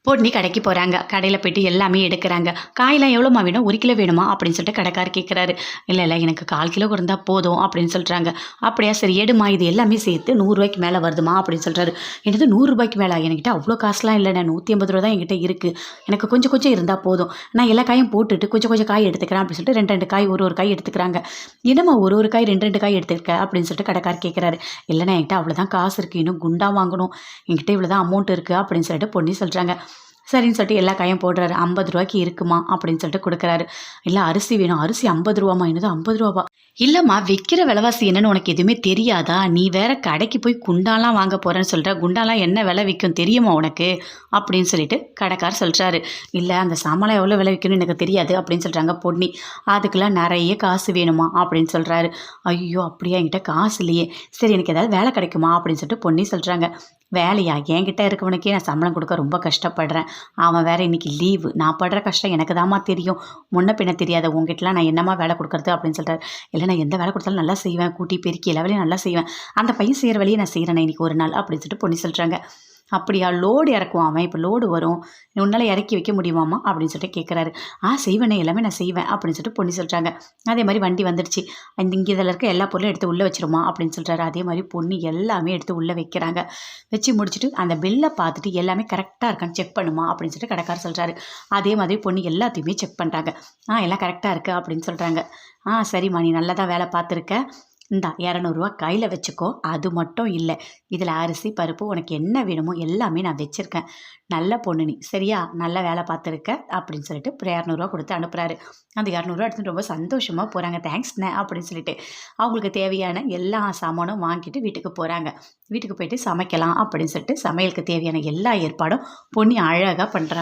பொன்னி கடைக்கு போகிறாங்க. கடையில் போய்ட்டு எல்லாமே எடுக்கிறாங்க. காயெல்லாம் எவ்வளோமா வேணும்? 1 கிலோ வேணுமா அப்படின்னு சொல்லிட்டு கடைக்காரர் கேட்குறாரு. இல்லை இல்லை, எனக்கு 1/4 கிலோ இருந்தால் போதும் அப்படின்னு சொல்கிறாங்க. அப்படியா, சரி எடுமா, இது எல்லாமே சேர்த்து 100 ரூபாய்க்கு மேலே வருதுமா அப்படின்னு சொல்கிறாரு. என்னது 100 ரூபாய்க்கு மேலே? என்கிட்ட அவ்வளோ காசுலாம் இல்லைண்ணே, 150 ரூபா தான் என்கிட்ட இருக்குது. எனக்கு கொஞ்சம் கொஞ்சம் இருந்தால் போதும், நான் எல்லா காயும் போட்டுட்டு கொஞ்சம் கொஞ்சம் காய் எடுத்துக்கிறேன் அப்படின்னு சொல்லிட்டு 2 2 காய் ஒரு காய் எடுத்துக்கிறாங்க. என்னம்மா ஒரு காய் 2 2 காய் எடுத்துருக்க அப்படின்னு சொல்லிட்டு கடைக்காரர் கேட்குறாரு. இல்லைண்ணே, என்கிட்ட அவ்வளோதான் காசு இருக்குது, இன்னும் குண்டா வாங்கணும், என்கிட்ட இவ்வளோ தான் அமௌண்ட் இருக்குது அப்படின்னு சொல்லிட்டு பொன்னி சொல்கிறாங்க. சரின்னு சொல்லிட்டு எல்லா காயும் போடுறாரு. 50 ரூபாய்க்கு இருக்குமா அப்படின்னு சொல்லிட்டு கொடுக்குறாரு. இல்லை, அரிசி வேணும். அரிசி 50 ரூபாமா? என்னது 50 ரூபாவா? இல்லைம்மா, விற்கிற விலைவாசி என்னன்னு உனக்கு எதுவுமே தெரியாதா? நீ வேற கடைக்கு போய் குண்டாலாம் வாங்க போகிறேன்னு சொல்கிற. குண்டாலாம் என்ன விலை விற்கும் தெரியுமா உனக்கு அப்படின்னு சொல்லிட்டு கடைக்கார் சொல்கிறாரு. இல்லை, அந்த சாமான் எவ்வளோ விலை விற்கணும்னு எனக்கு தெரியாது அப்படின்னு சொல்கிறாங்க பொன்னி. அதுக்கெல்லாம் நிறைய காசு வேணுமா அப்படின்னு சொல்கிறாரு. ஐயோ அப்படியா, என்கிட்ட காசு இல்லையே. சரி, எனக்கு ஏதாவது வேலை கிடைக்குமா அப்படின்னு சொல்லிட்டு பொன்னி சொல்கிறாங்க. வேலையா? என்கிட்ட இருக்கவனுக்கே நான் சம்பளம் கொடுக்க ரொம்ப கஷ்டப்படுறேன். அவன் வேற இன்னைக்கு லீவு. நான் படுற கஷ்டம் எனக்கு தாம்மா தெரியும், முன்ன பின்ன தெரியாத உங்ககிட்டலாம் நான் என்னம்மா வேலை கொடுக்குறது அப்படின்னு சொல்கிறாரு. இல்லை, நான் எந்த வேலை கொடுத்தாலும் நல்லா செய்வேன், கூட்டி பெருக்கி எல்லா வேலையும் நல்லா செய்வேன், அந்த பையன் செய்கிற வேலையை நான் செய்கிறேன் இன்னைக்கு ஒரு நாள் அப்படின்னு சொல்லிட்டு பொன்னி சொல்கிறாங்க. அப்படியா, லோடு இறக்குவான் அவன், இப்போ லோடு வரும், உன்னால் இறக்கி வைக்க முடியுமாம்மா அப்படின்னு சொல்லிட்டு கேட்குறாரு. செய்வேனே, எல்லாமே நான் செய்வேன் அப்படின்னு சொல்லிட்டு பொன்னி சொல்கிறாங்க. அதே மாதிரி வண்டி வந்துடுச்சு, இங்கே இதில் இருக்க எல்லா பொருளும் எடுத்து உள்ளே வச்சிருமா அப்படின்னு சொல்கிறாரு. அதே மாதிரி பொன்னி எல்லாமே எடுத்து உள்ளே வைக்கிறாங்க. வச்சு முடிச்சுட்டு அந்த பில்லை பார்த்துட்டு எல்லாமே கரெக்டாக இருக்கான்னு செக் பண்ணுமா அப்படின்னு சொல்லிட்டு கடைக்காரர் சொல்கிறாரு. அதே மாதிரி பொன்னி எல்லாத்தையுமே செக் பண்ணுறாங்க. எல்லாம் கரெக்டாக இருக்குது அப்படின்னு சொல்கிறாங்க. சரிம்மா, நீ நல்லா தான் வேலை பார்த்துருக்க, இந்தா 200 ரூபா கையில் வச்சுக்கோ. அது மட்டும் இல்லை, இதில் அரிசி பருப்பு உனக்கு என்ன வேணுமோ எல்லாமே நான் வச்சுருக்கேன். நல்ல பொண்ணு நீ, சரியா, நல்ல வேலை பார்த்துருக்க அப்படின்னு சொல்லிட்டு 200 ரூபா கொடுத்து அனுப்புகிறாரு. அந்த 200 ரூபா எடுத்துகிட்டு ரொம்ப சந்தோஷமாக போகிறாங்க. தேங்க்ஸ்ண்ணே அப்படின்னு சொல்லிட்டு அவங்களுக்கு தேவையான எல்லா சாமானும் வாங்கிட்டு வீட்டுக்கு போகிறாங்க. வீட்டுக்கு போயிட்டு சமைக்கலாம் அப்படின்னு சொல்லிட்டு சமையலுக்கு தேவையான எல்லா ஏற்பாடும் பொன்னி அழகாக பண்ணுறாங்க.